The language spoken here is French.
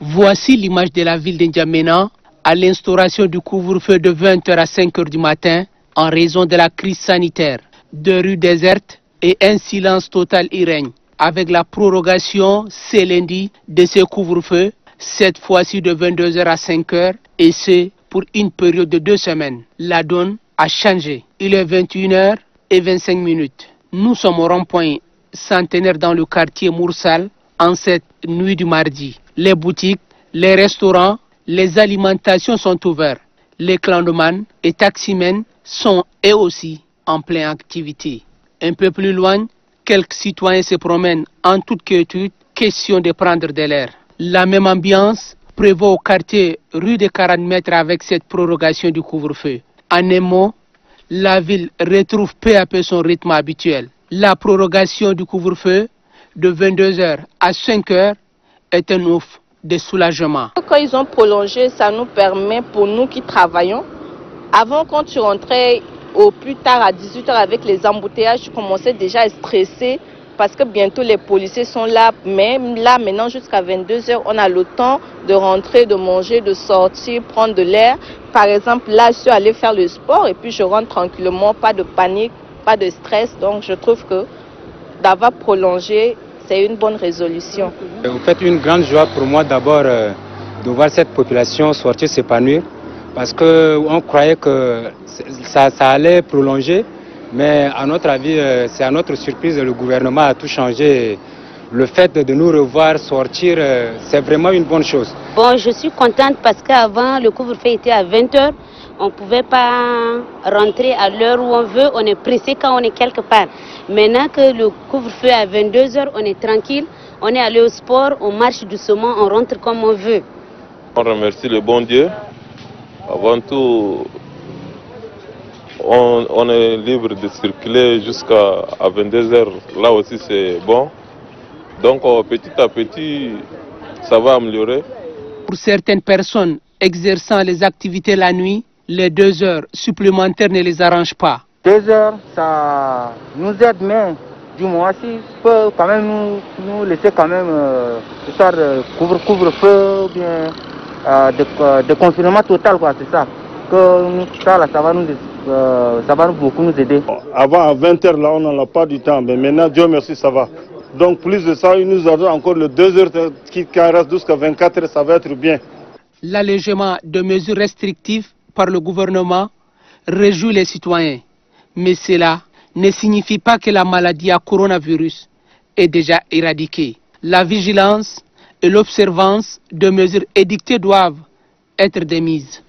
Voici l'image de la ville de N'Djamena à l'instauration du couvre-feu de 20h à 5h du matin en raison de la crise sanitaire. Deux rues désertes et un silence total y règne. Avec la prorogation ce lundi de ce couvre-feu, cette fois-ci de 22h à 5h, et ce pour une période de 2 semaines. La donne a changé. Il est 21h25. Nous sommes au rond-point Centenaire dans le quartier Moursal en cette nuit du mardi. Les boutiques, les restaurants, les alimentations sont ouverts. Les clandomans et taximens sont eux aussi en pleine activité. Un peu plus loin, quelques citoyens se promènent en toute quiétude, question de prendre de l'air. La même ambiance prévaut au quartier rue des 40 mètres avec cette prorogation du couvre-feu. En un mot, la ville retrouve peu à peu son rythme habituel. La prorogation du couvre-feu de 22h à 5h est un ouf de soulagement. Quand ils ont prolongé, ça nous permet, pour nous qui travaillons, avant quand tu rentrais au plus tard à 18h avec les embouteillages, tu commençais déjà à stresser parce que bientôt les policiers sont là. Mais là maintenant jusqu'à 22h, on a le temps de rentrer, de manger, de sortir, prendre de l'air. Par exemple, là je suis allée faire le sport et puis je rentre tranquillement, pas de panique, pas de stress. Donc je trouve que d'avoir prolongé, c'est une bonne résolution. Vous faites une grande joie pour moi d'abord de voir cette population sortir s'épanouir parce qu'on croyait que ça allait prolonger, mais à notre avis, c'est à notre surprise, le gouvernement a tout changé. Le fait de nous revoir sortir, c'est vraiment une bonne chose. Bon, je suis contente parce qu'avant, le couvre-feu était à 20h. On ne pouvait pas rentrer à l'heure où on veut, on est pressé quand on est quelque part. Maintenant que le couvre-feu est à 22h, on est tranquille, on est allé au sport, on marche doucement, on rentre comme on veut. On remercie le bon Dieu. Avant tout, on est libre de circuler jusqu'à 22h. Là aussi, c'est bon. Donc, petit à petit, ça va améliorer. Pour certaines personnes exerçant les activités la nuit, les 2 heures supplémentaires ne les arrangent pas. 2 heures, ça nous aide, mais du moins, si peut quand même nous laisser quand même histoire de couvre-feu, bien de confinement total, quoi, c'est ça. Que ça, là, ça va beaucoup nous aider. Avant, à 20h, là, on n'en a pas du temps, mais maintenant, Dieu merci, ça va. Donc, plus de ça, il nous a donné encore le 2 heures qui reste jusqu'à 24h, ça va être bien. L'allègement de mesures restrictives par le gouvernement réjouit les citoyens. Mais cela ne signifie pas que la maladie à coronavirus est déjà éradiquée. La vigilance et l'observance de mesures édictées doivent être démises.